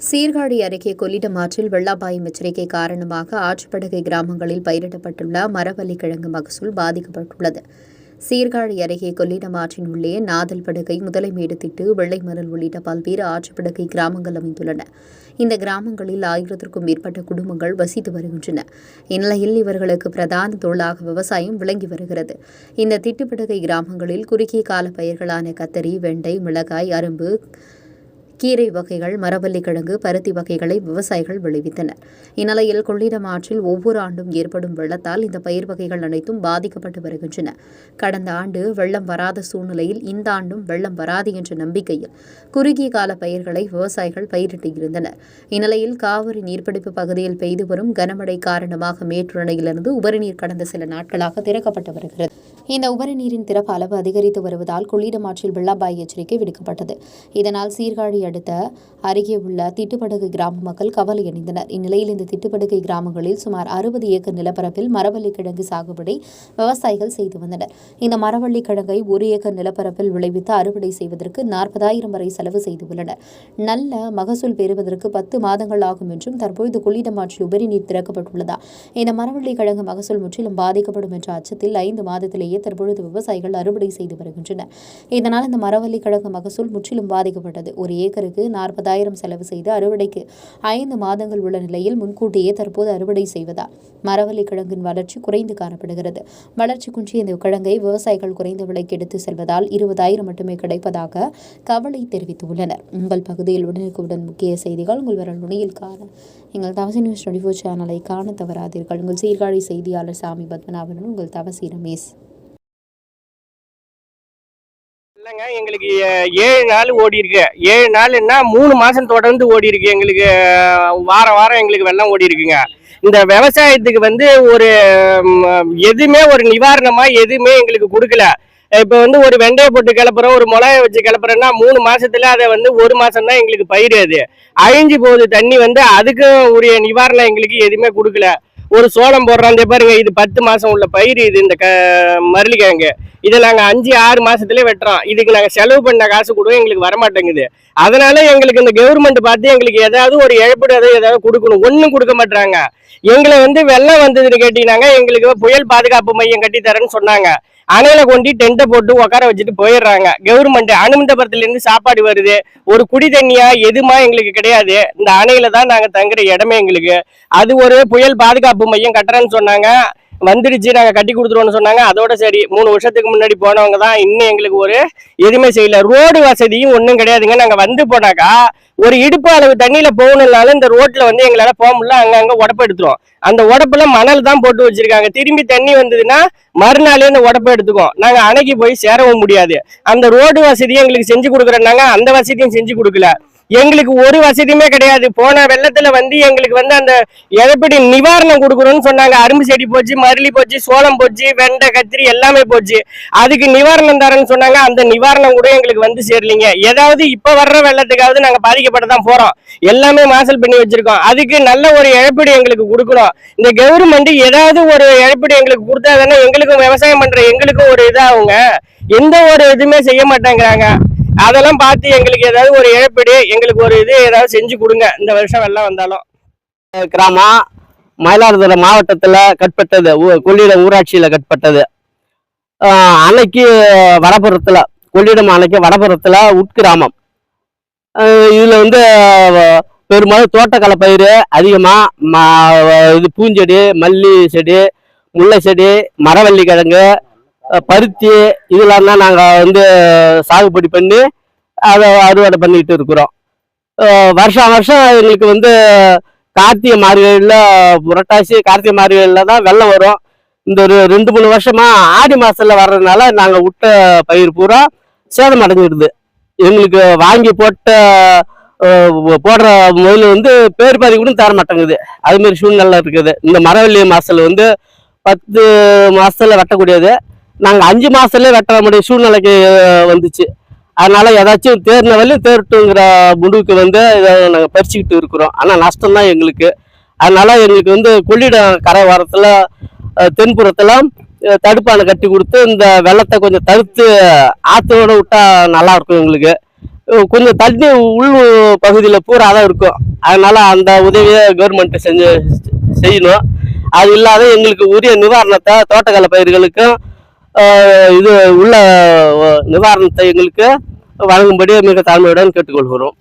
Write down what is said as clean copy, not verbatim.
சீர்காழி அருகே கொள்ளிடம் ஆற்றில் வெள்ள அபாயம் எச்சரிக்கை காரணமாக ஆற்றுப்படுகை கிராமங்களில் பயிரிடப்பட்டுள்ள மரவள்ளி கிழங்கு மகசூல் பாதிக்கப்பட்டுள்ளது. சீர்காழி அருகே கொள்ளிடம் ஆற்றின் உள்ளே நாதல்படுகை, முதலைமேடு திட்டு, வெள்ளைமணல் உள்ளிட்ட பல்வேறு ஆற்றுப்படுகை கிராமங்கள் அமைந்துள்ளன. இந்த கிராமங்களில் 1000க்கும் மேற்பட்ட குடும்பங்கள் வசித்து வருகின்றன. இந்நிலையில் இவர்களுக்கு பிரதான தொழிலாக விவசாயம் விளங்கி வருகிறது. இந்த திட்டுப்படுகை கிராமங்களில் குறுகிய கால பயிர்களான கத்தரி, வெண்டை, மிளகாய், அரும்பு, கீரை வகைகள், மரவள்ளி கிழங்கு, பருத்தி வகைகளை விவசாயிகள் விளைவித்தனர். இந்நிலையில் கொள்ளிடம் ஆற்றில் ஒவ்வொரு ஆண்டும் ஏற்படும் வெள்ளத்தால் இந்த பயிர் வகைகள் அனைத்தும் பாதிக்கப்பட்டு வருகின்றன. கடந்த ஆண்டு வெள்ளம் வராத சூழ்நிலையில் இந்த ஆண்டும் வெள்ளம் வராது என்ற நம்பிக்கையில் குறுகிய கால பயிர்களை விவசாயிகள் பயிரிட்டு இருந்தனர். இந்நிலையில் காவிரி நீர்பிடிப்பு பகுதியில் பெய்து வரும் கனமழை காரணமாக மேட்டூர் அணையிலிருந்து உபரிநீர் கடந்த சில நாட்களாக திறக்கப்பட்டு வருகிறது. இந்த உபரிநீரின் திறப்பு அளவு அதிகரித்து வருவதால் கொள்ளிடம் ஆற்றில் வெள்ள அபாய எச்சரிக்கை விடுக்கப்பட்டது. இதனால் சீர்காழி அடுத்த அருகே உள்ள திட்டுப்படுகை கிராம மக்கள் கவலையடைந்தனர். இந்நிலையில் இந்த திட்டுப்படுகை கிராமங்களில் சுமார் 60 ஏக்கர் நிலப்பரப்பில் மரவள்ளி கிழங்கு சாகுபடி விவசாயிகள் செய்து வந்தனர். இந்த மரவள்ளி கிழங்கை 1 ஏக்கர் நிலப்பரப்பில் விளைவித்து அறுவடை செய்வதற்கு 40,000 வரை செலவு செய்துள்ளனர். நல்ல மகசூல் பெறுவதற்கு 10 மாதங்கள் ஆகும் என்றும் தற்பொழுது கொள்ளிடம் ஆற்றில் உபரிநீர் திறக்கப்பட்டுள்ளதா இந்த மரவள்ளி கிழங்கு மகசூல் முற்றிலும் பாதிக்கப்படும் என்ற அச்சத்தில் 5 மாதத்திலேயே தற்பொழுது விவசாயிகள் அறுவடை செய்து வருகின்றனர். இதனால் இந்த மரவள்ளி கிழங்கு மகசூல் முற்றிலும் பாதிக்கப்பட்டது. ஒரு ஏக்கருக்கு 40,000 செலவு செய்து அறுவடைக்கு 5 மாதங்கள் உள்ள நிலையில் முன்கூட்டியே தற்போது அறுவடை செய்வதால் மரவள்ளி கிழங்கின் வளர்ச்சி குறைந்து காணப்படுகிறது. வளர்ச்சி குன்றிய இந்த கிழங்கை விவசாயிகள் குறைந்த விலைக்கு எடுத்து செல்வதால் 20,000 மட்டுமே கிடைப்பதாக கவலை தெரிவித்துள்ளனர். உங்கள் பகுதியில் உடனுக்குடன் முக்கிய செய்திகள் உங்கள் விரல் நுனியில் காண எங்கள் தவசி நியூஸ் 24 சேனலை காண தவறாதீர்கள். உங்கள் சீர்காழி செய்தியாளர் சாமி பத்மநாபன், உங்கள் தவசி ரமேஷ். இல்லைங்க, எங்களுக்கு 7 நாள் ஓடி இருக்கு. 7 நாள்னா 3 மாசம் தொடர்ந்து ஓடி இருக்கு. எங்களுக்கு வாரம் எங்களுக்கு வெள்ளம் ஓடி இருக்குங்க. இந்த விவசாயத்துக்கு ஒரு எதுவுமே ஒரு நிவாரணமா எதுவுமே எங்களுக்கு கொடுக்கல. இப்ப ஒரு வெண்டையை போட்டு கிளப்புறோம், ஒரு மிளகாய வச்சு கிளப்புறோம்னா 3 மாசத்துல அதை 1 மாசம் தான் எங்களுக்கு பயிர். அது அழிஞ்சு போகுது. தண்ணி அதுக்கு உரிய நிவாரணம் எங்களுக்கு எதுவுமே கொடுக்கல. ஒரு சோளம் போடுறாங்க பாருங்க, இது 10 மாசம் உள்ள பயிர். இது இந்த மரளிக்கிழங்கு இதை நாங்க 5-6 மாசத்துல வெட்டுறோம். இதுக்கு நாங்க செலவு பண்ண காசு கூட எங்களுக்கு வரமாட்டேங்குது. அதனால எங்களுக்கு இந்த கவர்மெண்ட் பார்த்து எங்களுக்கு ஏதாவது ஒரு இழப்பீடு ஏதாவது கொடுக்கணும். ஒன்றும் கொடுக்க மாட்டாங்க. எங்களை வெள்ளம் வந்ததுன்னு கேட்டீங்கன்னா எங்களுக்கு புயல் பாதுகாப்பு மையம் கட்டித்தரேன்னு சொன்னாங்க. அணையில கொண்டு டென்ட்டை போட்டு உட்கார வச்சுட்டு போயிடுறாங்க. கவர்மெண்ட் அனுமந்தபுரத்துல இருந்து சாப்பாடு வருது, ஒரு குடி தண்ணியா எதுமா எங்களுக்கு கிடையாது. இந்த அணையில தான் நாங்க தங்குற இடமே எங்களுக்கு. அது ஒரு புயல் பாதுகாப்பு மையம் கட்டுறேன்னு சொன்னாங்க, வந்துடுச்சு, நாங்க கட்டி கொடுத்துருவோம்னு சொன்னாங்க. அதோட சரி, 3 வருஷத்துக்கு முன்னாடி போனவங்க தான் இன்னும் எங்களுக்கு எதுவுமே செய்யல. ரோடு வசதியும் ஒன்றும் கிடையாதுங்க. நாங்க போனாக்கா ஒரு இடுப்பு அளவு தண்ணியில போகணும்னாலும் இந்த ரோட்ல எங்களால போக முடியல. அங்கங்க உடப்பு எடுத்துரும். அந்த உடப்புல மணல் தான் போட்டு வச்சிருக்காங்க. திரும்பி தண்ணி வந்ததுன்னா மறுநாளே அந்த உடப்பை எடுத்துக்கும். நாங்க அணைக்கு போய் சேரவும் முடியாது. அந்த ரோடு வசதியும் எங்களுக்கு செஞ்சு கொடுக்குறேன்னாங்க, அந்த வசதியும் செஞ்சு கொடுக்கல. எங்களுக்கு ஒரு வசதியுமே கிடையாது. போன வெள்ளத்துல எங்களுக்கு அந்த இழப்பீடு நிவாரணம் கொடுக்கணும்னு சொன்னாங்க. அரும்பு செடி போச்சு, மருளி போச்சு, சோளம் போச்சு, வெண்டை, கத்திரி எல்லாமே போச்சு. அதுக்கு நிவாரணம் தரேன்னு சொன்னாங்க. அந்த நிவாரணம் கூட எங்களுக்கு சேரலிங்க. ஏதாவது இப்ப வர்ற வெள்ளத்துக்காவது நாங்க பாதிக்கப்பட்டதான் போறோம். எல்லாமே மாசல் பண்ணி வச்சிருக்கோம். அதுக்கு நல்ல ஒரு இழப்பீடு எங்களுக்கு கொடுக்கணும். இந்த கவர்மெண்ட் ஏதாவது ஒரு இழப்பீடு எங்களுக்கு கொடுத்தா தானே எங்களுக்கும் விவசாயம் பண்ற எங்களுக்கும் ஒரு இதாகுங்க. எந்த ஒரு இதுவுமே செய்ய மாட்டேங்கிறாங்க. அதெல்லாம் பார்த்து எங்களுக்கு ஏதாவது ஒரு இழப்பீடு, எங்களுக்கு ஒரு ஏதாவது செஞ்சு கொடுங்க. இந்த வருஷம் வெள்ளம் வந்தாலும். கிராமம் மயிலாடுதுறை மாவட்டத்தில் கட்பட்டது, கொள்ளிடம் ஊராட்சியில் கட்பட்டது. அன்னைக்கு வடபுறத்தில், கொள்ளிடம் அன்னைக்கு வடபுறத்தில் உட்கிராமம். இதில் பெரும்பாலும் தோட்டக்கலை பயிர் அதிகமாக, இது பூஞ்செடி, மல்லி செடி, முல்லை செடி, மரவள்ளி கிழங்கு, பருத்தி இதெல்லாம் தான் நாங்கள் சாகுபடி பண்ணி அதை அறுவடை பண்ணிட்டு இருக்கிறோம். வருஷம் எங்களுக்கு கார்த்திகை மார்கழியில், புரட்டாசி கார்த்திகை மார்கழியில் தான் வெள்ளம் வரும். இந்த ஒரு 2-3 வருஷமா ஆடி மாசத்துல வர்றதுனால நாங்கள் விட்ட பயிர் பூரா சேதம் அடைஞ்சிடுது. எங்களுக்கு வாங்கி போடுற முதல்ல பேர் பாதி கூட தர மாட்டேங்குது. அதுமாரி சூழ்நிலை இருக்குது. இந்த மரவள்ளி மாசத்துல 10 மாசத்துல வெட்டக்கூடியது நாங்கள் 5 மாசத்துல வெட்ட முடிய சூழ்நிலைக்கு வந்துச்சு. அதனால ஏதாச்சும் தேர்ன வழி தேர்ட்டுங்கிற முடிவுக்கு இதை நாங்கள் பறிச்சுக்கிட்டு இருக்கிறோம். ஆனால் நஷ்டம்தான் எங்களுக்கு. அதனால எங்களுக்கு கொள்ளிடம் கரை வாரத்தில் தென்புறத்தில் தடுப்பானை கட்டி கொடுத்து இந்த வெள்ளத்தை கொஞ்சம் தடுத்து ஆற்றோட விட்டா நல்லா இருக்கும் எங்களுக்கு. கொஞ்சம் தண்ணி உள் பகுதியில் பூரா தான் இருக்கும். அதனால அந்த உதவியை கவர்மெண்ட் செய்யணும். அது இல்லாத எங்களுக்கு உரிய நிவாரணத்தை தோட்டக்கலை பயிர்களுக்கும் இது உள்ள நிவாரணத்தை எங்களுக்கு வழங்கும்படி மிக தாழ்மையுடன் கேட்டுக்கொள்கிறோம்.